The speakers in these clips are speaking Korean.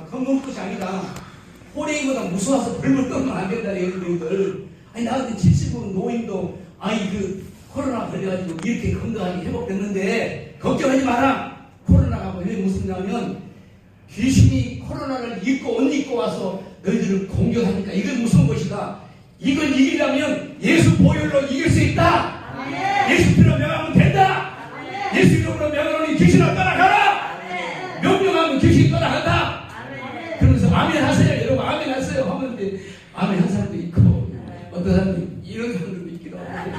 겁먹을 것이 아니라 호랭이보다 무서워서 벌벌 떨면 안 된다 여러분들. 아니 나 같은 70분 노인도 아니 그 코로나 걸려가지고 이렇게 건강하게 회복됐는데 걱정하지 마라. 코로나가 왜 무섭냐면 귀신이 코로나를 입고 옷 입고 와서 너희들을 공격하니까 이건 무서운 것이다. 이걸 이기려면 예수 보혈로 이길 수 있다. 예수 피로 명하면 된다. 예수 이름으로 명하노니 귀신아 떠나가라. 명령하면 귀신이 떠나간다. 그러면서 아멘 하세요. 여러분 아멘 하세요 하면 아멘 한 사람도 있고 어떤 사람도 이런 사람들도 있기도 하고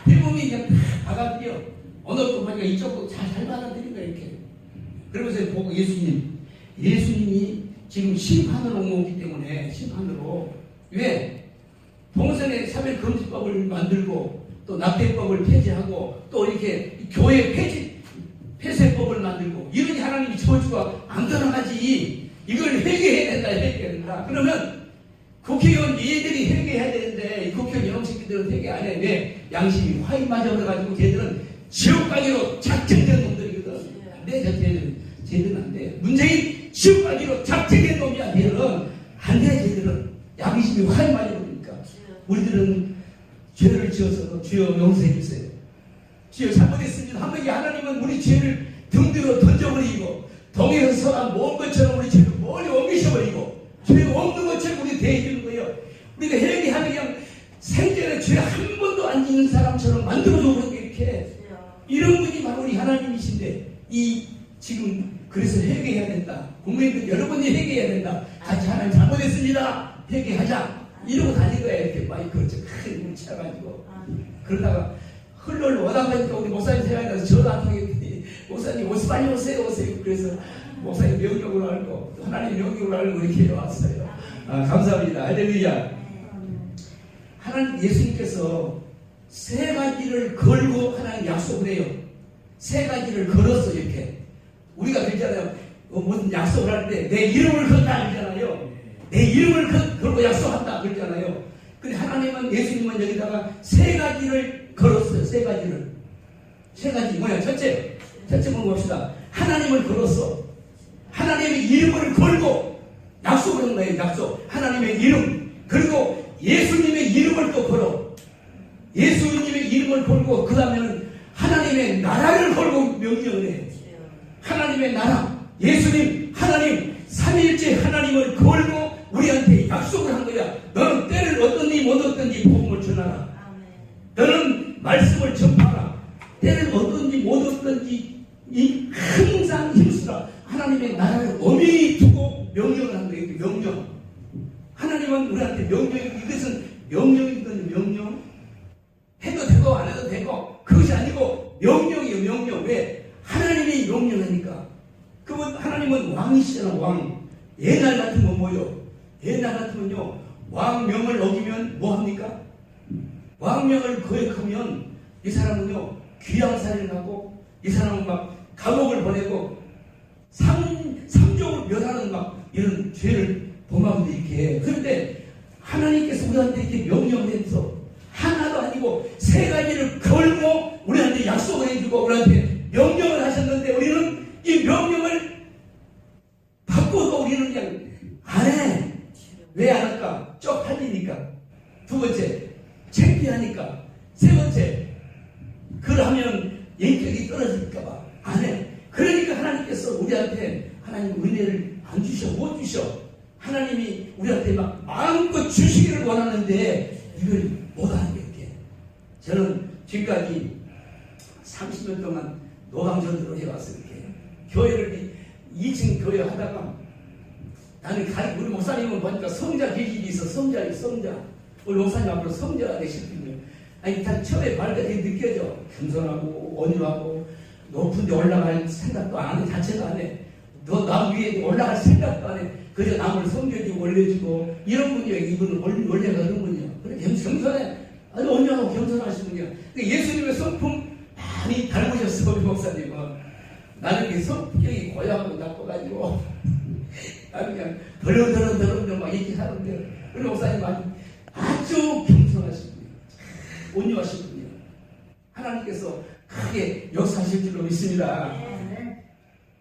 대부분이 그냥 다 받아들여. 어느 또 보니까 이쪽도 잘 받아들인 거야 이렇게. 그러면서 보고 예수님이 지금 심판으로 오기 때문에 심판으로 왜? 동성애 차별금지법을 만들고 또 낙태법을 폐지하고 또 이렇게 교회 폐쇄법을 만들고 이러니 하나님이 저주가 안 떠나가지. 이걸 회개해야 된다. 그러면 국회의원 얘들이 회개해야 되는데 국회의원 영식들은 회개 안 해. 왜? 양심이 화인 맞아버려가지고 쟤들은 지옥 가기로 작정된 놈들이거든. 안 돼. 쟤들은 안 돼. 문재인 지옥 가기로 작정된 놈이야. 쟤들은 안 돼. 쟤들은 양심이 화인 맞아버리니까 우리들은 죄를 지어서 주여 용서해 주세요. 주여 잘못했습니다. 한번 하나님은 우리 죄를 등뒤로 던져버리고 동해에서 서간 먼 것처럼 우리 죄를 멀리 옮기셔버리고 죄가 없는 것처럼 우리 대해주는 거예요. 우리가 회개하는 그냥 생전에 죄 한 번도 안 짓는 사람처럼 만들어줘 버리고 이렇게 이런 분이 바로 우리 하나님이신데 지금 그래서 회개해야 된다. 국민들 여러분이 회개해야 된다. 같이 하나님 잘못했습니다. 회개하자. 이러고 다닌 거야. 이렇게 마이크를 크게 뭉쳐가지고 그러다가 흘러 오다가니까 우리 목사님 생각이 나서 전화 한 통에 목사님 빨리 오세요. 그래서 목사님 명령으로 알고 하나님 명령으로 알고 이렇게 왔어요. 감사합니다. 할렐루야. 하나님 예수님께서 세 가지를 걸고 하나님 약속을 해요. 세 가지를 걸었어 이렇게. 우리가 그랬잖아요. 무슨 약속을 할 때 내 이름을 건다 그러잖아요. 내 이름을 걸고 약속한다 그랬잖아요. 근데 하나님은 예수님은 여기다가 세 가지를 걸었어요. 세 가지 뭐야? 첫째 봅시다. 하나님을 걸었어. 하나님의 이름을 걸고 약속을 한 거예요. 약속. 하나님의 이름. 그리고 예수님의 이름을 또 걸어. 예수님의 이름을 걸고 그 다음에는 하나님의 나라를 걸고 명령을 해. 하나님의 나라. 예수님, 하나님, 삼위일체 하나님을 걸고 우리한테 약속을 한 거야. 너는 때를 얻든지 못 얻든지 복음을 전하라. 너는 말씀을 전파하라. 때를 얻든지 못 얻든지 항상 힘쓰라. 하나님의 나라를 엄연히 두고 명령을 한 거예요. 명령. 하나님은 우리한테 이것은 명령이거든요. 명령. 해도 되고 안 해도 되고 그것이 아니고 명령이에요. 명령. 왜? 하나님이 명령하니까. 그분 하나님은 왕이시잖아. 왕. 옛날 같으면 뭐요? 옛날 같으면요 왕명을 어기면 뭐합니까? 왕명을 거역하면 이 사람은요 귀양살이를 하고 이 사람은 막 감옥을 보내고 삼족을 멸하는 막 이런 죄를 범하고 이렇게. 그런데 하나님께서 우리한테 이렇게 명령해서 하나도 아니고 세 가지를 걸고 우리한테 약속을 해주고 우리한테 명령을 하셨는데 우리는 이 명령을 바꿔도 우리는 그냥 안 해. 왜 안 할까? 쪽팔리니까. 두 번째, 창피하니까. 세 번째, 그러면 인격이 떨어질까봐 안 해. 그러니까 하나님께서 우리한테 하나님 은혜를 안 주셔, 못 주셔. 하나님이 우리한테 막 마음껏 주시기를 원하는데 이걸 못하는 게 이렇게. 저는 지금까지 30년 동안 노방전으로 해왔어요. 이렇게. 교회를 2층 교회 하다가 나는 우리 목사님은 보니까 성자 기질이 있어. 성자. 우리 목사님 앞으로 성자가 되시거든요. 아니, 다 처음에 발달이 느껴져. 겸손하고, 온유하고, 높은 데 올라갈 생각도 안 해. 자체가 안 해. 남 위에 올라갈 생각도 안 해. 그저 남을 섬겨주고, 올려주고, 이런 분이에요. 이분은 원래가 그런 분이에요. 그래, 겸손해. 아주 온유하고 겸손하신 분이에요. 근데 예수님의 성품 많이 닮으셨어, 우리 목사님은. 나는 그 성격이 고약하고 나빠가지고, 나는 그냥 더러더러 막 이렇게 하는데, 우리 목사님은 아주 겸손하신 분이에요. 온유하신 분이에요. 하나님께서 크게 역사하실 줄로 믿습니다.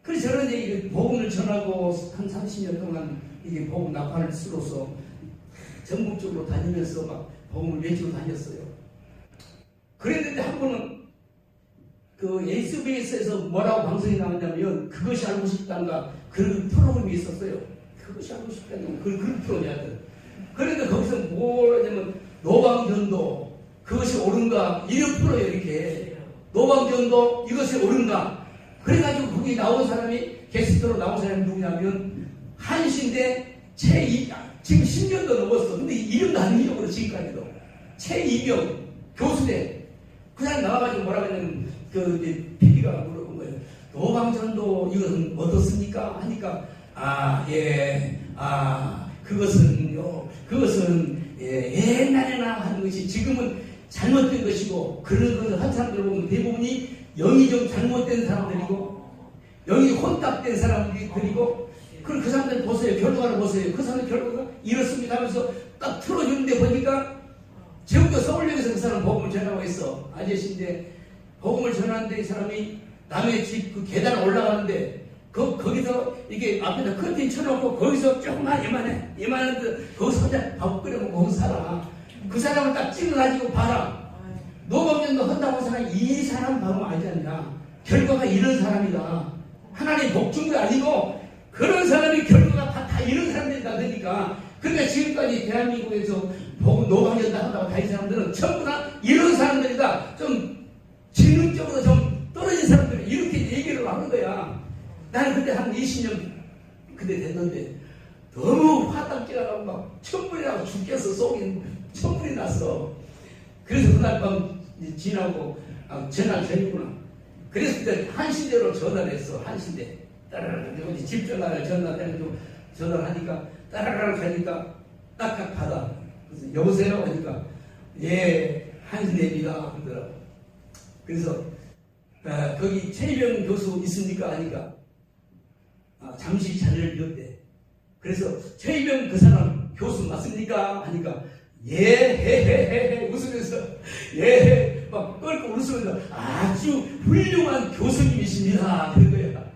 그래서 저는 이제 복음을 전하고 한 30년 동안 이게 복음 나팔을 쓰로서 전국적으로 다니면서 막 복음을 외치고 다녔어요. 그랬는데 한 번은 그 SBS에서 뭐라고 방송이 나왔냐면 그것이 알고 싶단가 그런 프로그램이 있었어요. 그것이 알고 싶다는 그런 프로그램이었거든. 그런데 거기서 뭐냐면 노방전도 그것이 옳은가 이런 프로예요. 이렇게 노방전도 이것이 옳은가 그래가지고 거기 나온 사람이 게스트로 나온 사람이 누구냐면 한신대 지금 10년도 넘었어. 근데 이름도 안 잊어버려 지금까지도. 최이병 교수대 그 사람 나와가지고 뭐라고 했냐면 그 PD가 물어본 거예요. 노방전도 이것은 어떻습니까? 하니까 그것은 옛날에나 하는 것이 지금은 잘못된 것이고 그런 것을 한 사람들 보면 대부분이 영이 좀 잘못된 사람들이고 영이 혼탁된 사람들이고 그 사람들 보세요. 결과를 보세요. 그 사람의 결과가 이렇습니다 하면서 딱 틀어주는데 보니까 지금도 서울역에서 그 사람 복음을 전하고 있어. 아저씨인데 복음을 전하는데 이 사람이 남의 집 그 계단 올라가는데 거기서 이게 앞에다 커튼 쳐놓고 거기서 조금만 이만한데 거기서 혼자 밥 끓여 먹고 거기서 살아. 그 사람을 딱 찍어가지고 봐라. 노방전도 한다고 하는 사람이 이 사람 바로 알지 않냐. 결과가 이런 사람이다. 하나님 복중도 아니고 그런 사람이 결과가 다 이런 사람들이다 그러니까. 그러니까 지금까지 대한민국에서 노방전도 한다고 다닌 사람들은 전부 다 이런 사람들이다. 좀 지능적으로 좀 떨어진 사람들이 이렇게 얘기를 하는 거야. 나는 그때 한 20년 그때 됐는데 너무 화딱지가 나고 막 천불이 나고 죽겠어. 속이 천불이 났어. 그래서 그날 밤 지나고 전날 전이구나. 그래서 그때 한신대로 전화를 했어. 한신대 따라라라 집 전화를 전화해가지고 전화를 하니까 따라라라 가니까 딱딱 받아. 그래서 여보세요 하니까 예 한신대입니다 그러더라고. 그래서 거기 최희병 교수 있습니까 하니까 잠시 자리를 비웠대. 그래서 최희병 그 사람 교수 맞습니까 하니까 예 웃으면서 예 막 껄껄 웃으면서 아주 훌륭한 교수님이십니다 그런 거야.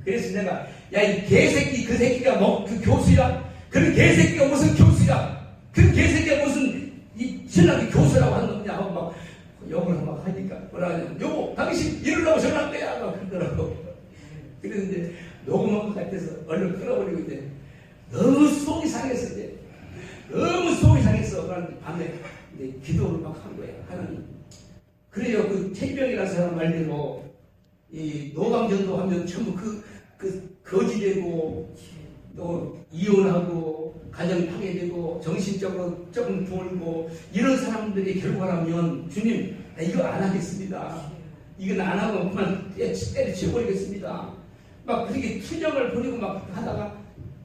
그래서 내가 야 이 개새끼 그 새끼가 뭐 그 교수야? 그런 개새끼가 무슨 교수야? 그 개새끼가 무슨 이 신학의 교수라고 하는 거냐 하고 막 욕을 막 하니까 뭐라 하냐면 여보 당신 이러려고 전화한 거야 막 그러더라고. 그랬는데 녹음한 것 같아서 얼른 끊어버리고 이제 너무 속이 상했어. 이제 너무 속이 상했어. 그런데 밤에 이제 기도를 막 한 거야. 하나님. 그래요. 그 최병이라는 사람 말대로 이 노방전도 하면 전부 그 거지되고 또 이혼하고 가정 파괴되고 정신적으로 조금 돌고 이런 사람들의 결과라면 주님 나 이거 안 하겠습니다. 이건 안 하고 그만 때려치워버리겠습니다. 막 그렇게 투정을 부리고 막 하다가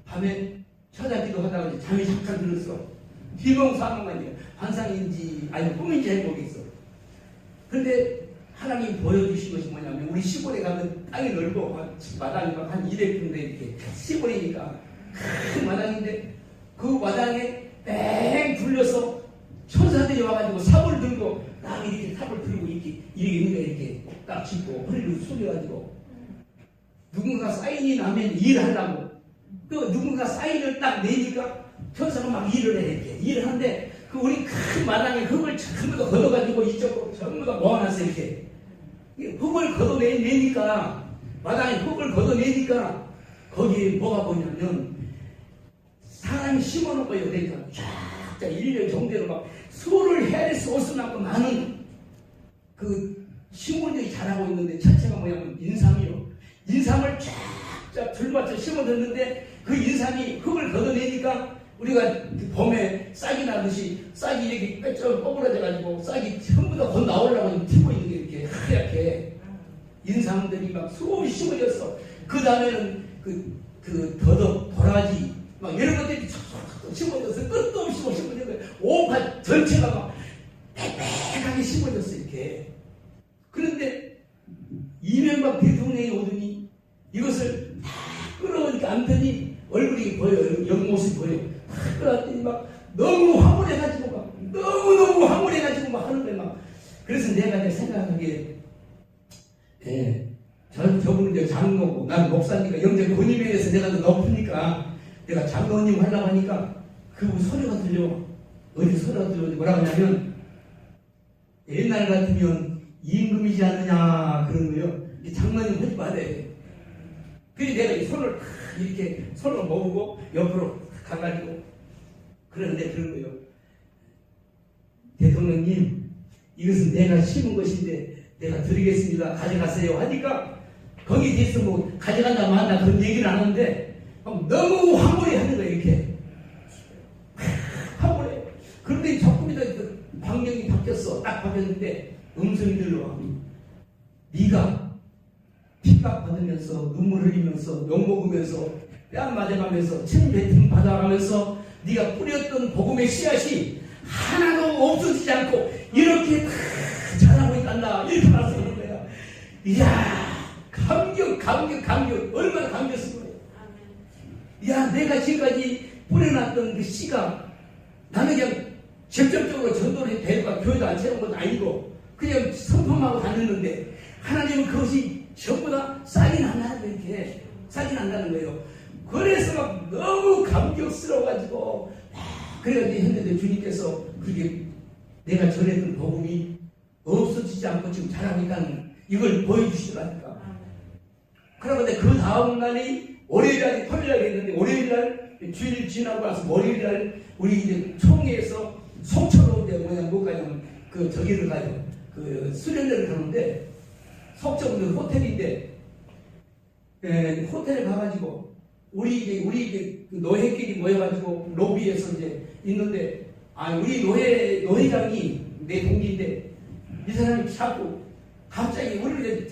밤에 찾아기도 하다가 잠이 잠깐 들었어. 비몽사몽하니까 환상인지 아니면 꿈인지 잘 모르겠어. 근데 하나님 보여주신 것이 뭐냐면 우리 시골에 가면 땅이 넓고 마당이 막 한 200평대 이렇게 시골이니까 큰 마당인데 그 마당에 뺑 둘러서 천사들이 와가지고 삽을 들고 딱 이렇게 삽을 들고 이렇게 이렇게 딱 짚고 허리를 숙여가지고 누군가 사인이 나면 일하려고 또 누군가 사인을 딱 내니까 천사가 막 일을 해 이렇게 일을 하는데 그 우리 큰 마당에 흙을 전부 다 걷어가지고 이쪽으로 전부 다 모아놨어 이렇게 흙을 걷어내니까 마당에 흙을 걷어내니까 거기에 뭐가 보이냐면 사람이 심어놓은 거예요. 그러니까 쫙 1년 정도로 막 수를 헤아릴 수 없을 만큼 많은 그 식물들이 자라고 있는데 자체가 뭐냐면 인삼이요. 인삼을 쫙 줄맞춰 심어뒀는데 그 인삼이 흙을 걷어내니까 우리가 봄에 싹이 나듯이 싹이 이렇게 빼쩍 뻐그러져가지고 싹이 전부 다 곧 나오려고 튀고 있는 게 이렇게 하얗게 인삼들이 막 수없이 심어졌어. 그 다음에는 그 더덕, 도라지 막 이런 것들이 촉촉 심어져서 끝도 없이 심어져서 온갖 전체가 막 빽빽하게 심어졌어 이렇게. 그런데 이명박 대통령이 오더니 이것을 다 끌어오니까 안더니 얼굴이 보여요. 옆모습이 보여요. 다 끌어왔더니 막 너무 황홀해가지고 막 너무너무 황홀해가지고 막 하는 거야 막. 그래서 내가 생각하기에 저분은 이제 장로고, 난 목사니까 영적 권위면에서 내가 더 높으니까 내가 장로님 하려고 하니까 그 소리가 들려. 어디 소리가 들려. 뭐라고 하냐면, 옛날 같으면 임금이지 않느냐, 그런 거예요. 장로님 하지 말래. 그래서 내가 이 손을 이렇게 손을 모으고 옆으로 가가지고 그러는데 그런 거예요. 대통령님, 이것은 내가 심은 것인데 내가 드리겠습니다. 가져가세요. 하니까 거기 대해서 뭐 가져간다 만다 그런 얘기를 안 하는데 너무 황홀히 하는 거예요. 이렇게 황홀해. 그런데 조금이다 방향이 바뀌었어. 딱 바뀌었는데 음성이 들려와. 네가 핍박 받으면서 눈물 흘리면서 욕먹으면서 뺨 맞아가면서 침 뱉음 받아가면서 네가 뿌렸던 복음의 씨앗이 하나도 없어지지 않고 이렇게 자라고 있단다. 이렇게 말씀하는 거야. 이야, 감격. 얼마나 감겼을 거야. 야, 내가 지금까지 뿌려놨던 그 씨가 나는 그냥 직접적으로 전도를 대과 교회도 안 채운 것도 아니고 그냥 선포하고 다녔는데 하나님은 그것이 전부 다 싹이 난다는 거예요. 이렇게 싹이 난다는 거예요. 그래서 막 너무 감격스러워가지고 그래가지고 했는데 주님께서 그게 내가 전했던 복음이 없어지지 않고 지금 자라고 있다는 이걸 보여주시더라니까. 그러는데 그 다음 날이 월요일날이 토요일날 했는데 월요일날 주일 지나고 나서 월요일날 우리 이제 총회에서 속초로 이제 못 가냐면 그 저기를 가요. 그 수련회를 가는데 속초는 호텔인데 호텔에 가가지고 우리 이제 그 노회끼리 모여가지고 로비에서 이제 있는데 우리 노회장이 내 동기인데 이 사람이 자꾸 갑자기 우리를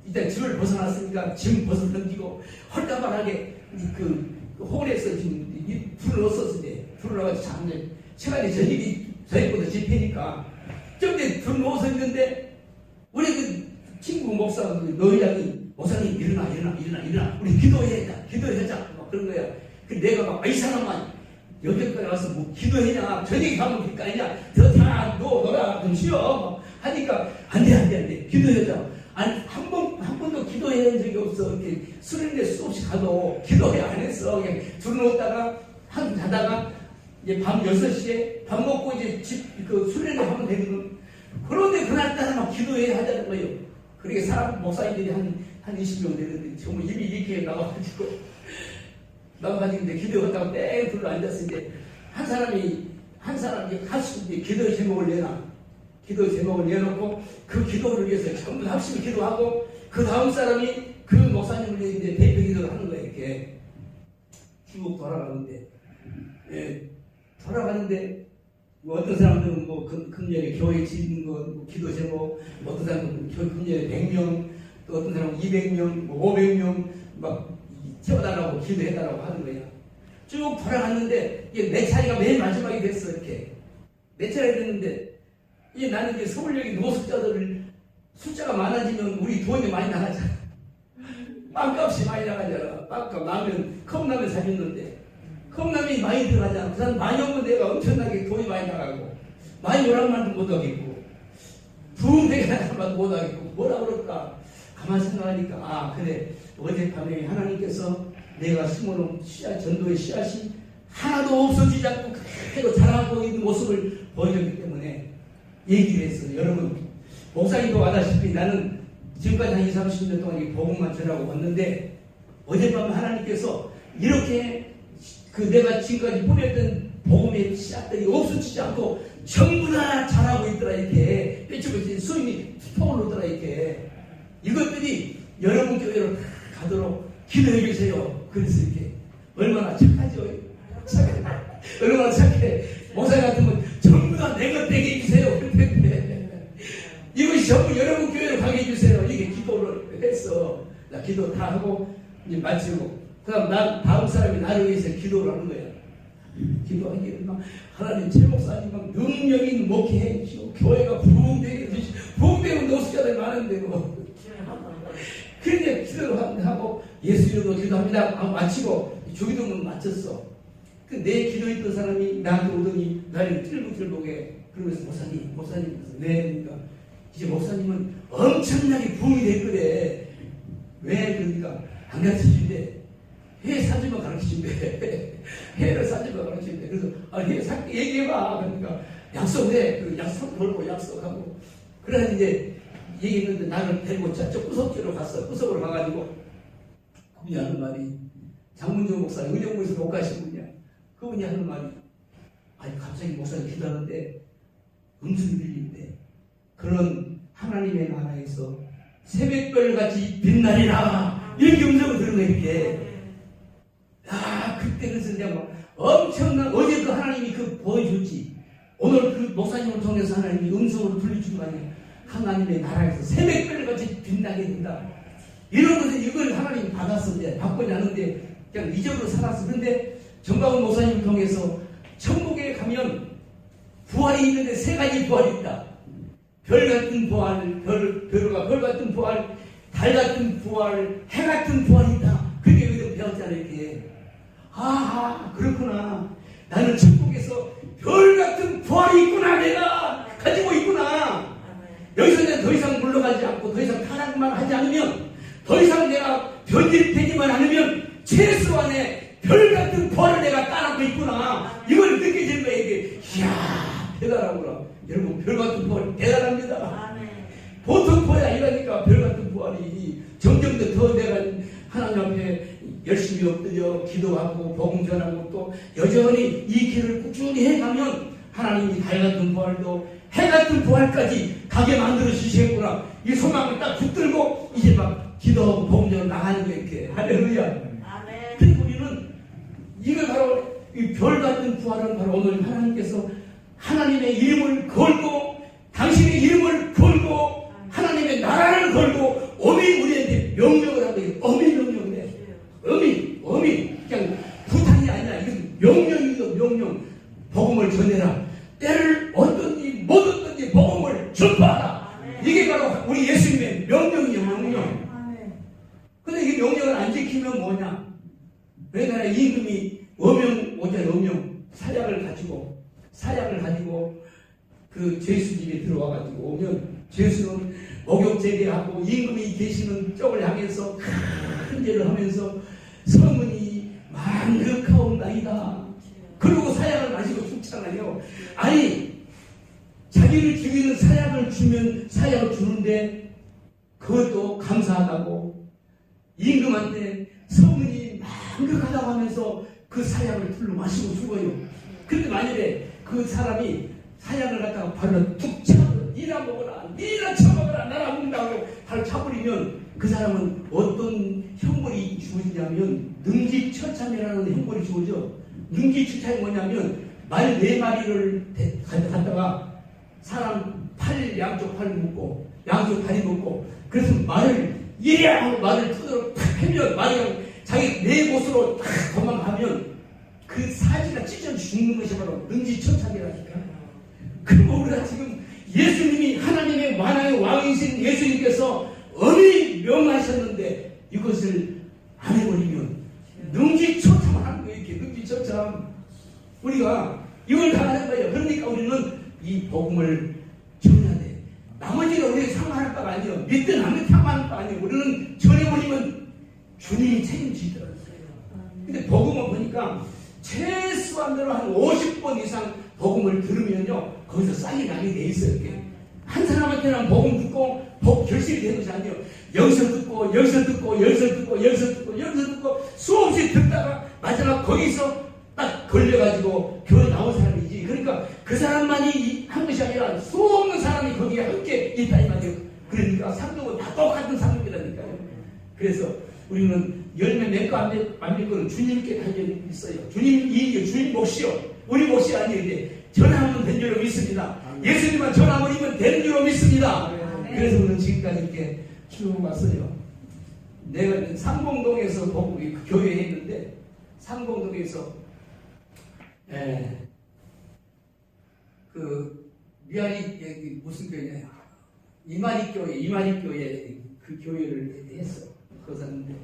일단 집을 벗어났으니까 짐 벗어 던지고 헐다발하게 그 홀에서 지금 불을 넣었었을 때 불을 넣어가지고 잠들 시간이 저녁보다 집회니까 저기 불 넣어서 있는데 우리 그 친구 목사 노회장이 목사님 일어나 우리 기도해자 막 그런 거야. 그 내가 막 이 사람만 여기까지 와서 뭐 기도해냐 저녁에 가면 될거 아니냐 다 놀아 좀 쉬어 하니까 안돼 기도해자. 아니 한 번도 기도해 적이 없어. 이렇게 수련회 수없이 가도 기도해 안 했어. 그냥 들어놓다가 한 자다가 이제 밤 6시에 밥 먹고 이제 그 수련회 하면 되거든. 그런데 그날따라 막 기도해 하자는 거예요. 그렇게 사람 목사님들이 한 20명 되는데 정말 입이 이렇게 나와가지고 이제 기도하다가 땡 둘러 앉았을 때 한 사람이 합시고 기도 제목을 내놓고 그 기도를 위해서 전부 합시고 기도하고 그 다음 사람이 그 목사님을 위해 이제 대표 기도를 하는 거예요. 이렇게 지금 돌아가는데 뭐 어떤 사람들은 뭐 금년에 교회 짓는 거 기도 제목, 어떤 사람은 금년에 100명, 또 어떤 사람은 200명, 뭐 500명 막 채워달라고 기도해달라고 하는 거야. 쭉 돌아갔는데 이게 내 차례가 맨 마지막이 됐어. 이렇게 내 차례가 됐는데 이게 나는 이제 서울역에 노숙자들을 숫자가 많아지면 우리 돈이 많이 나가잖아. 빵값이 많이 나가잖아. 빵값 컵라면 사줬는데 컵라면이 많이 들어가잖아. 그 사람 많이 오면 내가 엄청나게 돈이 많이 나가고 많이 오라는 말도 못하겠고 부흥되게 하는 말도 못하겠고 뭐라 그럴까 가만히 생각하니까 그래 어젯밤에 하나님께서 내가 심어놓은 씨앗 전도의 씨앗이 하나도 없어지지 않고 그대로 자라고 있는 모습을 보여줬기 때문에 얘기를 했어요. 여러분 목사님도 아다시피 나는 지금까지 한 20, 30년 동안 이 복음만 전하고 왔는데 어젯밤에 하나님께서 이렇게 내가 지금까지 보냈던 복음의 씨앗들이 없어지지 않고 전부 다 자라고 있더라. 이렇게 뼈치고 수임이 통을 놓더라. 이렇게 이것들이 여러분 교회로 가도록 기도해 주세요. 그래서 이렇게 얼마나 착하죠. 착해. 얼마나 착해. 목사 같으면 전부 다 내 것 되게 해주세요. 이것이 전부 여러분 교회로 가게 해주세요. 이게 기도를 했어. 나 기도 다 하고 이제 마치고 그 다음 사람이 나를 위해서 기도를 하는 거야. 기도하기를 막 하나님 제 목사님 막 능력 있는 목회해 주시고 교회가 부흥되게 해주시고 부흥되면 노숙자들 많은데 뭐 그런데 기도를 하고 예수 이름으로 기도합니다 하고 마치고 주기도문 마쳤어. 내 기도했던 사람이 나한테 오더니 나를 뜰북뜰북해. 그러면서 목사님 네. 그러니까 이제 목사님은 엄청나게 부흥이 될 거래. 왜 그러니까 안 가르치는데 해 사주만 가르치는데 해를 사주만 가르치는데 그래서 해 얘기해봐. 그러니까 약속해. 그 약속 걸고 약속하고 그래서 이제 얘기했는데 나를 데리고 저쪽 구석지로 갔어. 구석으로 가가지고 그분이 하는 말이 장문정 목사 의정부에서 목가신 분이야. 그분이 하는 말이 아니 갑자기 목사님 기도하는데 음성이 들리는데 그런 하나님의 나라에서 새벽별같이 빛나리라 이렇게 음성을 들은 거야. 이렇게 그때 그래서 내가 막 엄청난 어제 그 하나님이 그 보여줬지. 오늘 그 목사님을 통해서 하나님이 음성으로 들려준 거 아니야. 하나님의 나라에서 새벽별같이 빛나게 된다. 이런 것을 이걸 하나님이 받았었는데 받고는 않는데 그냥 이적으로 살았어. 그런데 정광훈 목사님을 통해서 천국에 가면 부활이 있는데 세 가지 부활이 있다. 별 같은 부활, 별 같은 부활, 달 같은 부활, 해 같은 부활이 있다. 그게 여기서 배웠잖아. 이렇게. 그렇구나. 나는 천국에서 별 같은 부활이 있구나. 내가 가지고 있구나. 여기서 내가 더 이상 물러가지 않고 더 이상 타락만 하지 않으면 더 이상 내가 변질되지만 않으면 최소한의 별 같은 부활을 내가 따라고 있구나. 이걸 느껴지는 거야. 이게 이야 대단하구나. 여러분 별 같은 부활 대단합니다. 보통 부활이 아니라니까. 별 같은 부활이 점점 더 내가 하나님 앞에 열심히 엎드려 기도하고 복음 전하고 또 여전히 이 길을 꾸준히 해가면 하나님이 달 같은 부활도 해 같은 부활까지 가게 만들어 주시겠구나. 이 소망을 딱 붙들고 이제 막 기도하고 복음 전하고 나가는 거야. 이렇게 할렐루야. 그리고 우리는 이걸 바로 이 별 같은 부활은 바로 오늘 하나님께서 하나님의 이름을 걸고 당신의 이름을 걸고 하나님의 나라를 걸고 엄히 우리한테 명령을 하고 있는 엄히 명령을 해. 엄히 그냥 부탁이 아니라 이건 명령이죠. 명령. 복음을 전해라. 때를 얻든지 못 얻든지 복음을 전파하라. 이게 바로 우리 예수님의 명령이에요. 명령. 근데 이게 명령을 안 지키면 뭐냐? 왜냐하면 임금이 어명 사약을 가지고 그 죄수 집에 들어와가지고 오면 죄수는 목욕 제대하고 임금이 계시는 쪽을 향해서 큰 죄를 하면서 성은이 만극하옵나이다. 그리고 사약을 마시고 죽잖아요. 아니 자기를 죽이는 사약을 주는데 그것도 감사하다고 임금한테 성은이 만극하다고 하면서 그 사약을 풀로 마시고 죽어요. 근데 만약에 그 사람이 사약을 갖다가 발로 툭 차버려. 니나 먹어라. 니나 쳐먹어라. 나라 먹는다고 발로 차버리면 그 사람은 어떤 형벌이 주어지냐면 능지처참이라는 형벌이 주어져. 능지처참이 뭐냐면 말 4마리를 갖다가 사람 양쪽 팔을 묶고 양쪽 다리 묶고 그래서 말을 이래 하고 말을 뜯어 탁 패면 말이 자기 내 곳으로 탁 도망가면 그 사지가 찢어 죽는 것이 바로 능지처참이라니까. 그리고 우리가 지금 예수님이 하나님의 만왕의 왕이신 예수님께서 엄히 명하셨는데 이것을 안 해버리면 능지처참을 하는 거예요. 이렇게 능지처참. 우리가 이걸 다 하는 거예요. 그러니까 우리는 이 복음을 전해야 돼. 나머지는 우리 상관할 바가 아니에요. 믿든 안 믿든 상관할 바 아니에요. 우리는 전해버리면 주님이 책임지더라고요. 근데 복음을 보니까 최소한대로 한 50번 이상 복음을 들으면요 거기서 싹이 나게 돼 있어요. 이렇게. 한 사람한테는 복음 듣고 결실이 되는 것이 아니에요. 여기서 듣고 수없이 듣다가 마지막 거기서 딱 걸려가지고 교회 나온 사람이지. 그러니까 그 사람만이 한 것이 아니라 수없는 사람이 거기에 함께 있다 이 말이에요. 그러니까 상급은 다 똑같은 상급이라니까요. 그래서 우리는 열매 맺고 안 맺고는 주님께 달려 있어요. 주님 이익이요. 주님 몫이요. 우리 몫이 아니에요. 전하면 된 줄로 믿습니다. 예수님만 전하면 된 줄로 믿습니다. 그래서 우리는 지금까지 이렇게 쭉 왔어요. 내가 상봉동에서 보고 교회에 있는데 상봉동에서 그 미아리 무슨 교회냐 이마리 교회 그 교회를 했어. 그거 샀는데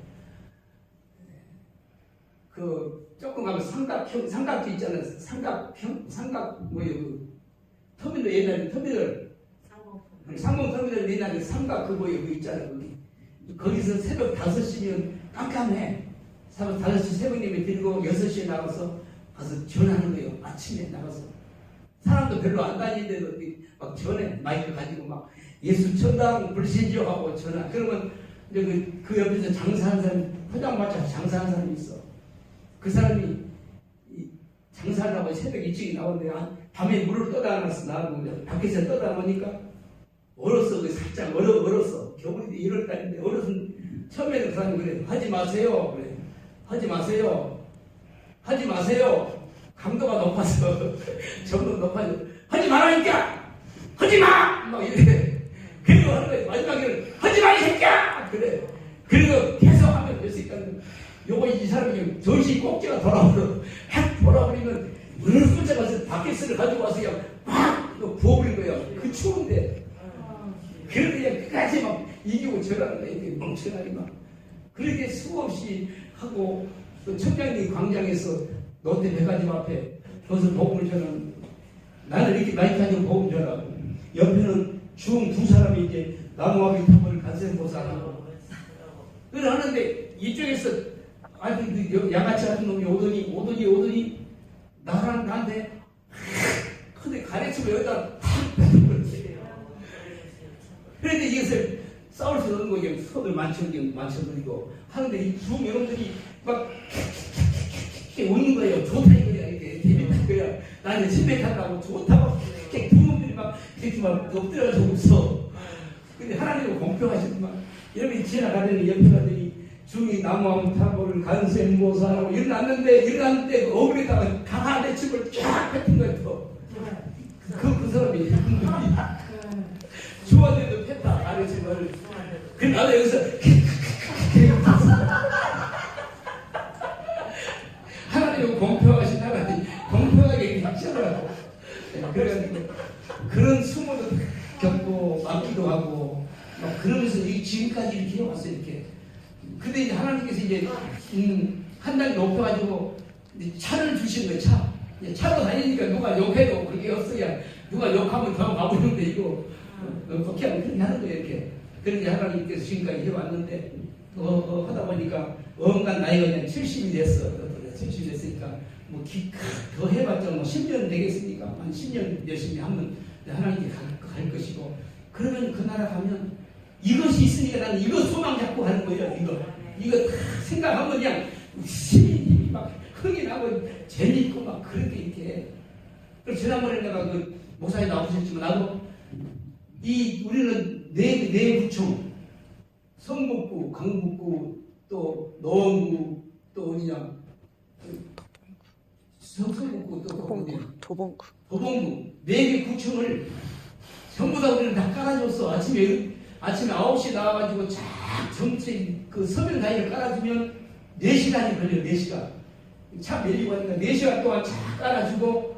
그 조금 가면 삼각지 있잖아요. 삼각 뭐예요? 그 터미널 옛날에 터미널 상봉 터미널 옛날에 삼각 그 뭐예요? 그 있잖아요. 거기 거기서 새벽 5시면 깜깜해. 새벽 5시 새벽님이 데리고 6시에 나가서 가서 전하는 거예요. 아침에 나가서. 사람도 별로 안 다니는데도 막 전해. 마이크 가지고 막 예수 천당 불신지어 하고 전화. 그러면 이제 그 옆에서 장사하는 사람, 포장마차 장사하는 사람이 있어. 그 사람이 장사하려고 새벽 일찍 나오는데 밤에 물을 떠다 놨어. 나가고 밖에서 떠다 놓으니까 얼었어. 살짝 얼었어. 겨울인데 1월달인데 얼어서 처음에는 그 사람이 그래. 하지 마세요. 그래. 하지 마세요. 하지 마세요. 강도가 높아서 점점 높아져. 하지 말라니까. 하지 마. 막 이래. 그리고 하는 거야. 마지막에는 하지 마 이 새끼야. 그래. 그리고 계속 하면 될 수 있다는 거야. 요거 이 사람이 전시 꼭지가 돌아버리면 어느 숫자 가서 바켓을 가지고 와서 그냥 막 부어버린 거야. 그 추운데. 그래도 그냥 끝까지 막 이기고 저라는 거야. 이렇게 멍청하게 막. 그렇게 수없이 하고 또 청량리 광장에서 롯데 백화점 앞에 거기서 복음을 전하는 나는 이렇게 마이크 가지고 복음 전하고 옆에는 중 두 사람이 이제 나무와비 탑을 간센보살하고 그걸 하는데 이쪽에서 아니 그 양아치 같은 놈이 오더니 나한테 근데 가래치고 여기다 탁 그런데 이것을 싸울 수 없는 거예요. 손을 만져버리고 하는데 이 중 여러분들이 막 오는 거예요. 좋다 이거야 이렇게 거야. 나는 침뱉한다고 좋다고 이렇게 두 놈들이 막 이렇게 막 엎드려서 웃어. 근데 하나님은 공평하시더만 여러분이 지나가는 옆에 가더니 중이 나무함 타보를 간센보살하고 일어났는데 어글에다가 강한 칩을 쫙 뱉은 거예요. 그 사람이 주원대도 폈다 아래집을. 그 나도 여기서 하나님은 공평하신 하나님 공평하게 있잖아요. 그래가지고 그런 수모도 겪고 막기도 하고 막 그러면서 지금까지 이렇게 해왔어요. 이렇게. 근데 이제 하나님께서 이제 한 달 높여가지고 차를 주신 거예요. 차로 다니니까 누가 욕해도 그게 없어야 누가 욕하면 더 가보는데 이거 그렇게 하는 거예요. 이렇게. 그런데 하나님께서 지금까지 해왔는데 하다 보니까 언간 나이가 그냥 70이 됐어. 70이 됐으니까 뭐 더 해봤자 뭐 10년 되겠으니까 한 10년 열심히 하면 하나님께 갈 것이고 그러면 그 나라 가면 이것이 있으니까 나는 이거 소망 잡고 가는 거예요. 이거 다 생각하면 그냥 힘이 막 흥이 나고 재밌고 막 그렇게 이렇게. 그래서 지난번에 내가 그 목사님 나오셨지만 나도 우리는 네 구청 성북구, 강북구, 또 노원구, 또 어디냐 성북구 또 도봉구 4개 구청을 전부 다 우리는 다 깔아줬어. 아침에 9시에 나와가지고 쫙 전체 그 서면 라인을 깔아주면 4시간이 걸려요. 4시간. 차 밀리고 하니까 4시간 동안 쫙 깔아주고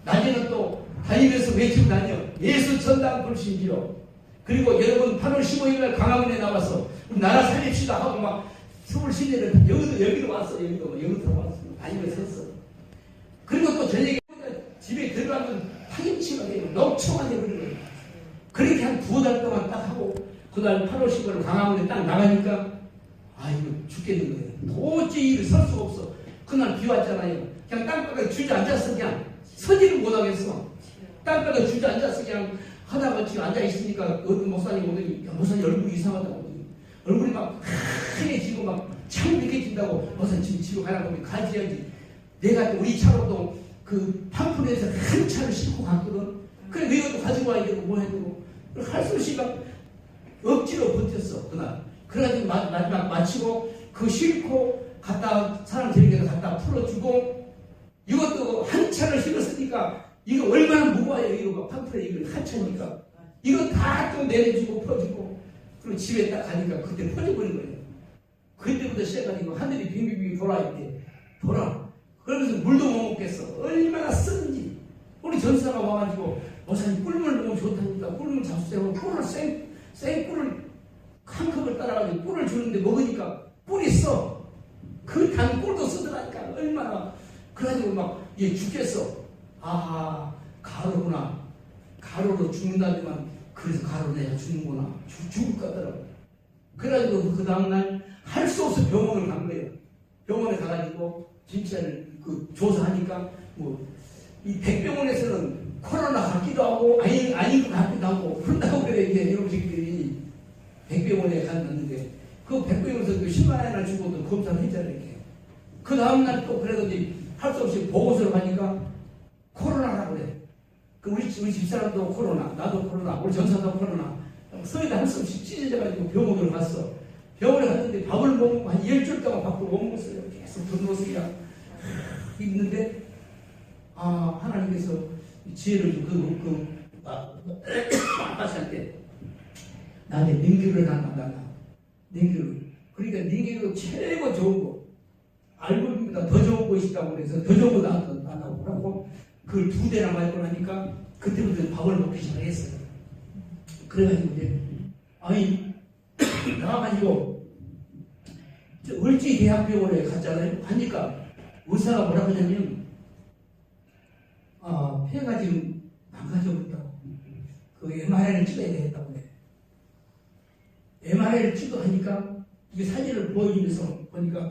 낮에는 또 다니면서 외치고 다녀. 예수 천당 불신지로. 그리고 여러분 8월 15일날 강화문에 나와서 우리 나라 살립시다 하고 막 서울 시내를 여기로 왔어. 여기로 왔어. 다니면서 섰어. 그리고 또 저녁에 집에 들어가면 파김치가 되고 녹초가 되버리는 거예요. 그렇게 한 2달 동안 딱 하고 그날 8월 15일 강화문에 딱 나가니까 이거 죽겠는 거예요. 도저히 일을 설 수가 없어. 그날 비 왔잖아요. 그냥 땅바닥에 주저앉았어. 그냥 서지를 못하겠어. 땅바닥에 주저앉았어. 그냥 하다가 지금 앉아있으니까 어떤 목사님 오더니 목사님 얼굴이 이상하다고 얼굴이 막 하얘지고 막 창백해진다고 목사님 지금 집에 가라고 하면 가지야지. 내가 우리 차로도 그 판풀에서 큰 차를 싣고 갔거든. 그래 이것도 가지고 와야 되고 뭐 해야 되고 할 수 없이 막 억지로 버텼어 그날. 그래가지고 마지막 마치고 그 싣고 갖다 사람 데리고 갖다 풀어주고 이것도 한 차를 실었으니까 이거 얼마나 무거워요. 이거 판풀에 이거 한 차니까 이거 다 또 내려주고 풀어주고 그리고 집에 딱 가니까 그때 퍼져버린 거예요. 그때부터 시작하니까 하늘이 빙빙빙 돌아있대. 그러면서 물도 못 먹겠어. 얼마나 쓰는지. 우리 전사가 와가지고 목사님 꿀물 너무 좋다니까 꿀물 잡수세요. 꿀을 생꿀을 한 컵을 따라가지고 꿀을 주는데 먹으니까 꿀이 써. 그 단 꿀도 쓰더라니까. 얼마나. 그래가지고 막 얘 죽겠어. 가로구나. 가로로 죽는다지만 그래서 가로 내가 죽는구나. 죽을 것 같더라고. 그래가지고 그 다음날 할 수 없어 병원을 간 거예요. 병원에 가가지고 진짜를 조사하니까 이 백병원에서는 코로나 같기도 하고 아닌 것 같기도 하고 그런다고 그래. 이제 이런 새끼들이 백병원에 갔는데 그 백병원에서 10만 원이나 주고도 검사를 했잖아요. 이렇게. 그 다음날 또 그래도 할 수 없이 보고서를 가니까 코로나라고 그래. 우리 집사람도 코로나, 나도 코로나, 우리 전사도 코로나. 서에다 할 수 없이 찢어져가지고 병원을 갔어. 병원에 갔는데 밥을 먹고 한 10줄 동안 밥을 못 먹었어요. 계속 굶었으니까 있는데 하나님께서 지혜를 주고 아빠한테 나한테 능기를 한다. 능기를. 그러니까 능기로 최고 좋은 거 알고보다 더 좋은 것이 있다고 그래서 더 좋은 거 나한다고 하고 그걸 2대나 맞고 나니까 그때부터 밥을 먹기 시작했어요. 그래가지고 이제 나와가지고 을지대학병원에 갔잖아요. 가니까 의사가 뭐라고 하냐면 폐가 지금 망가져버렸다고. 그 MRI를 찍어야 되겠다고 그래. MRI를 찍어 하니까 이게 사진을 보여주면서 보니까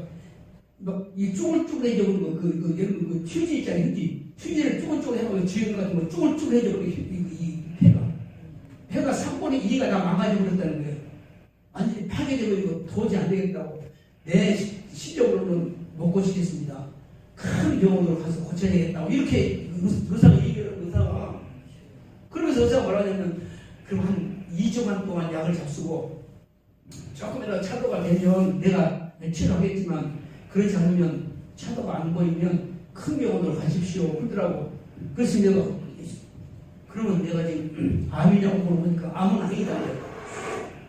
막 이 쭈글쭈글해져 버리고 그 휴지 있잖아요. 휴지를 쭈글쭈글해서 지금 같은 거 쭈글쭈글해져 버리고 이 폐가 3분의 2가 다 망가져 버렸다는 거예요. 완전히 파괴되고 이거 도저히 안 되겠다고. 내 시적으로는 못 고치겠습니다. 큰 병원으로 가서 고쳐야 되겠다고. 이렇게 의사가 얘기를 의사가. 그러면서 의사가 뭐라 하냐면 그럼 한 2주간 동안 약을 잡수고 조금이라도 차도가 되면 내가 치료하겠지만 그렇지 않으면 차도가 안 보이면 큰 병원으로 가십시오. 그러더라고. 그래서 내가 그러면 내가 지금 암이냐고 물어보니까 암은 아니다.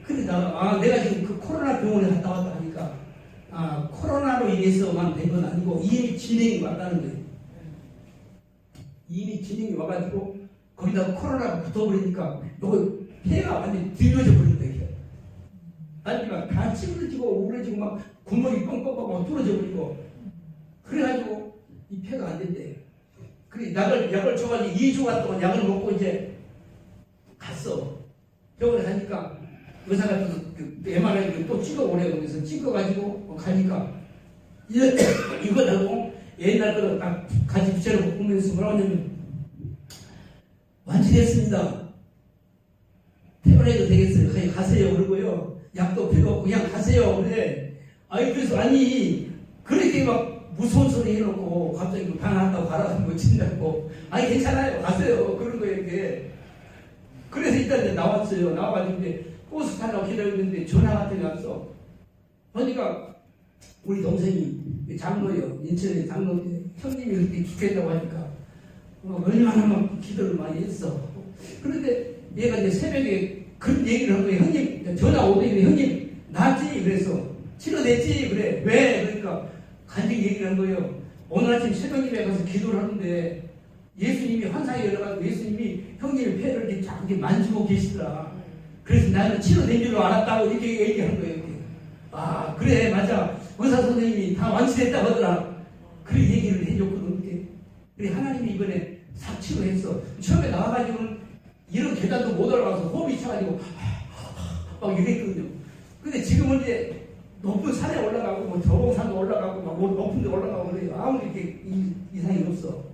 근데 내가 지금 그 코로나 병원에 갔다 왔다 하니까 코로나로 인해서만 된 건 아니고 이미 진행이 왔다는 거예요. 이미 진행이 와가지고 거기다가 코로나가 붙어버리니까 요거 폐가 완전히 뒤집어져 버린다. 이게. 아니 막 다 찌그러지고 오그러지고 막 구멍이 뻥뻥뻥 막 뚫어져 버리고 그래가지고 이 폐가 안 된대. 그래 약을 줘가지고 2주간 동안 약을 먹고 이제 갔어. 병원에 가니까 의사가 그 MRI 또 찍어오래. 거기서 찍어가지고 가니까 이거라고 옛날 거를 딱 같이 붙여놓고 보면서 뭐라고 하냐면 완치됐습니다. 퇴원해도 되겠어요. 그냥 가세요. 그러고요. 약도 필요 없고 그냥 가세요. 그래. 그래서 그렇게 막 무서운 소리 해놓고 갑자기 방한다고 가라고 친다고. 괜찮아요. 가세요. 그런 거예요. 이게. 그래서 일단 이제 나왔어요. 나와가지고 이제 버스 타려고 기다렸는데 전화 같은 게 왔어. 그러니까 우리 동생이 장로요. 인천의 장로인데 형님이 그렇게 기도했다고 하니까 얼마나 막 기도를 많이 했어. 그런데 얘가 이제 새벽에 그런 얘기를 한 거예요. 형님 전화 오더니 형님 나았지? 그래서 치료됐지? 그래. 왜? 그러니까 간증 얘기를 한 거예요. 오늘 아침 새벽 예배 가서 기도를 하는데 예수님이 환상이 열어가지고 예수님이 형님의 폐를 이렇게 쫙 만지고 계시더라. 그래서 나는 치료된 줄로 알았다고 이렇게 얘기한 거예요. 이렇게. 그래 맞아. 의사 선생님이 다 완치됐다고 하더라. 그래 얘기를 해줬거든. 이렇게. 그래 하나님이 이번에 싹 치료했어. 처음에 나와가지고는 이런 계단도 못 올라가서 호흡이 차가지고 막 이랬거든요. 근데 지금은 이제 높은 산에 올라가고 저봉산도 올라가고 막 높은 데 올라가고 그래요. 아무리 이렇게 이상이 없어.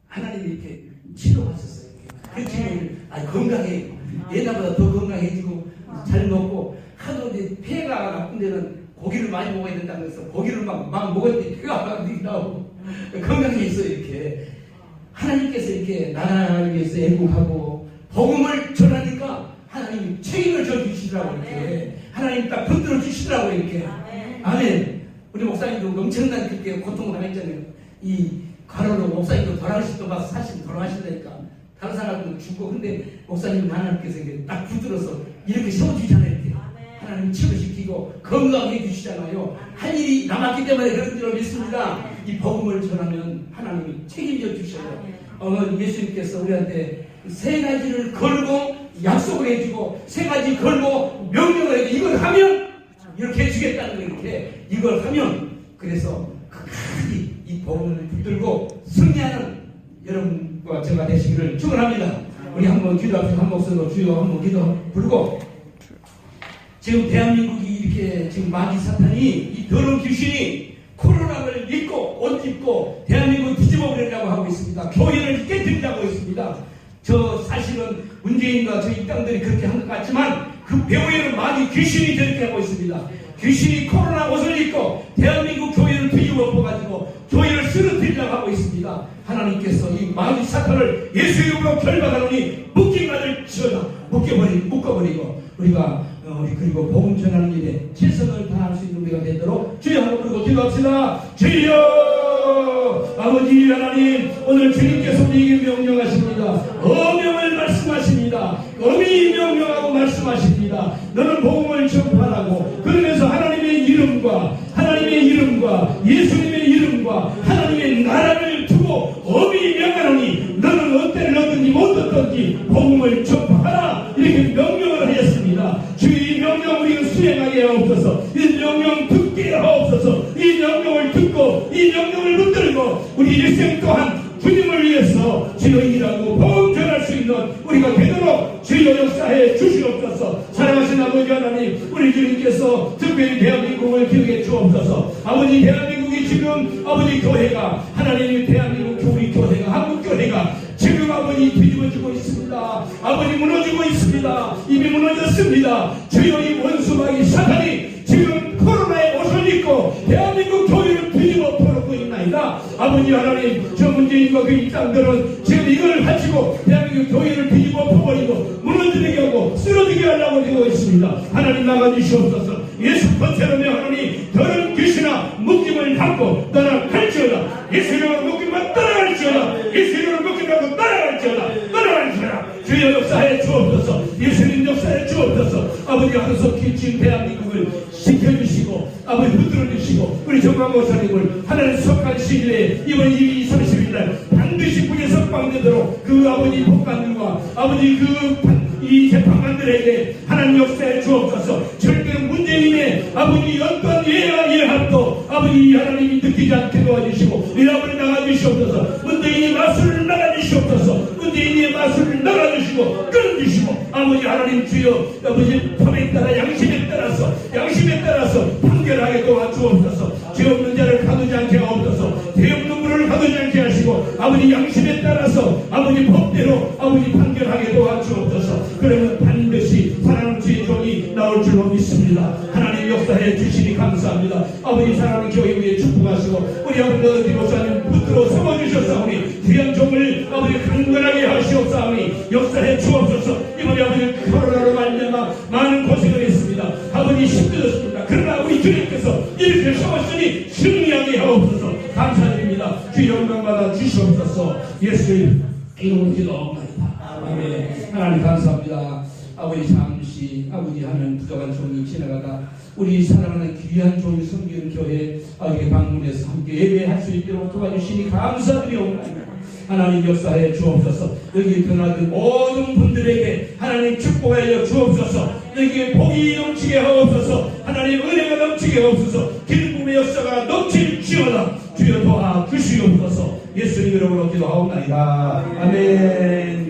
하나님이 이렇게 치료하셨어요. 그렇지. 건강해. 옛날보다 더 건강해지고 잘 먹고 하도 이제 폐가 나쁜 데는 고기를 많이 먹어야 된다고 해서 고기를 막 먹었더니 폐가 막 나오고 건강해졌어요. 이렇게 하나님께서 이렇게 나라를 위해서 애국하고 복음을 전하니까 하나님이 책임을 져주시더라고. 이렇게 하나님 딱 붙들어 주시더라고. 이렇게 아멘. 우리 목사님도 엄청난 그렇게 고통을 당했잖아요. 이 가로로 목사님도 돌아가시도 막 사실 돌아가신다니까 다른 사람도 죽고. 근데 목사님 하나님께서 딱 붙들어서 이렇게 세워주잖아요. 이렇게 하나님 치료시키고 건강해 주시잖아요. 할 일이 남았기 때문에 그런 줄로 믿습니다. 이 복음을 전하면 하나님이 책임져 주셔요. 예수님께서 우리한테 3가지를 걸고 약속을 해주고 3가지 걸고 명령을 해주고 이걸 하면 이렇게 해주겠다는 거예요. 이렇게 이걸 하면 그래서 끝까지 이 복음을 붙들고 승리하는 여러분과 제가 되시기를 축원합니다. 우리 한번 기도합시다. 한 목소리로 주여 한번 기도 부르고 지금 대한민국이 이렇게 지금 마귀 사탄이 이 더러운 귀신이 코로나를 입고 옷 입고 대한민국을 뒤집어 버리려고 하고 있습니다. 교회를 깨뜨리려고 했습니다. 저 사실은 문재인과 저희 땅들이 그렇게 한 것 같지만 그 배후에는 마귀 귀신이 저렇게 하고 있습니다. 귀신이 코로나 옷을 입고 대한민국 교회를 뒤집어 엎어가지고 교회를 쓰러뜨리려고 하고 있습니다. 하나님께서 이 마귀 사탄을 예수 이름으로 결박하노니 묶임받을지어다. 묶어버리고 우리가 우리 그리고 복음 전하는 일에 최선을 다할 수 있는 우리가 되도록 주여 한번 부르고 기도합시다. 주여 아버지 하나님, 오늘 주님께서 우리에게 명령하십니다. 어명을 말씀하십니다. 엄히 명령하고 말씀하십니다. 너는 복음을 전파하라고. 그러면서 하나님의 이름과 예수님의 이름과 하나님의 나라를 두고 엄히 명하노니 너는 어때든지 못어떤지 복음을 전파하라. 이렇게 명령을 하였습니다. 주의 이 명령 우리가 수행하게 하옵소서. 이 명령 듣게 하옵소서. 이 명령을 듣고 이 명령을 붙들고 우리 일생 또한 주님을 위해서 주여 일하고 복음 전할 수 있는 우리가 되도록 주여 역사해 주시옵소서. 사랑하신 아버지 하나님, 우리 주님께서 특별히 대한민국을 기억해 주옵소서. 아버지, 대한민국이 지금 아버지 교회가 하나님의 대한민국 우리 교회가 한국 교회가 지금 아버지 뒤집어지고 있습니다. 아버지 무너지고 있습니다. 이미 무너졌습니다. 주여 이 원수마귀 사탄이 지금 코로나에 옷을 입고 대한민국 교회를 뒤집어 펴놓고 있나이다. 아버지 하나님, 저 문재인과 그 이 땅들은 지금 이걸 가지고 대한민국 교회를 뒤집어 펴버리고 무너지게 하고 쓰러지게 하려고 되고 있습니다. 하나님 나가주시옵소서. 예수 번째로 명하노니 더러운 귀신아 묶임을 받고 떠나갈지어다. 예수 이름으로 묶임만 떠나갈지어다. 예수 이름으로 묶임을 떠나갈지어다. 주여 역사해 주옵소서. 예수님 역사해 주옵소서. 아버지 하루속히 지금 대한민국을 지켜주시고 아버지 붙들어주시고 우리 정광 목사님을 하나님 속한 시기에 이번 2월 30일날 반드시 북에 석방되도록 그 아버지 법관들과 아버지 이 재판관들에게 하나님 역사해 주옵소서. 절대로 문재인의 아버지 어떤 예합도 아버지 하나님이 느끼지 않게 도와주시고 우리 아버지 나가주시옵소서. 문재인의 마술을 나가주시옵소서. 문재인의 마술을 나가주시고 끊어주시고 아버지 하나님 주여 아버지 법에 따라 양심에 따라서 판결하게 도와주옵소서. 죄 없는 자를 가두지 않게 하옵소서. 죄 없는 분을 가두지 않게 하시고 아버지 양심에 따라서 아버지 법대로 아버지 판결하게 도와주옵소서. 그러면 반드시 사랑하는 주의 종이 나올 줄로 믿습니다. 하나님 역사해 주시니 감사합니다. 아버지 사랑하는 교회 위에 축복하시고 우리 아버지 어디 목사님 붙들어 세워주셨사오니 귀한 종을 아버지 강건하게 하시옵사오니 역사해 주옵소서. 이번에 아버지 코로나로 말미암아 많은 고생을 했습니다. 아버지 힘들었습니다. 그러나 우리 주님께서 이렇게 세웠으니 승리하게 하옵소서. 감사드립니다. 주 영광 받아 주시옵소서. 예수의 이름으로 기도합니다. 아멘. 하나님 감사합니다. 아버지 잠시 아버지 하는 부족한 종이 지나가다 우리 사랑하는 귀한 종이 섬기는 교회 아버지 방문해서 함께 예배할 수 있도록 도와주시니 감사드리옵나이다. 하나님 역사해 주옵소서. 여기 드나든 모든 분들에게 하나님 축복하여 주옵소서. 여기에 복이 넘치게 하옵소서. 하나님 은혜가 넘치게 하옵소서. 기쁨의 역사가 넘칠지어다. 주여 도와 주시옵소서. 예수님 이름으로 기도하옵나이다. 아멘.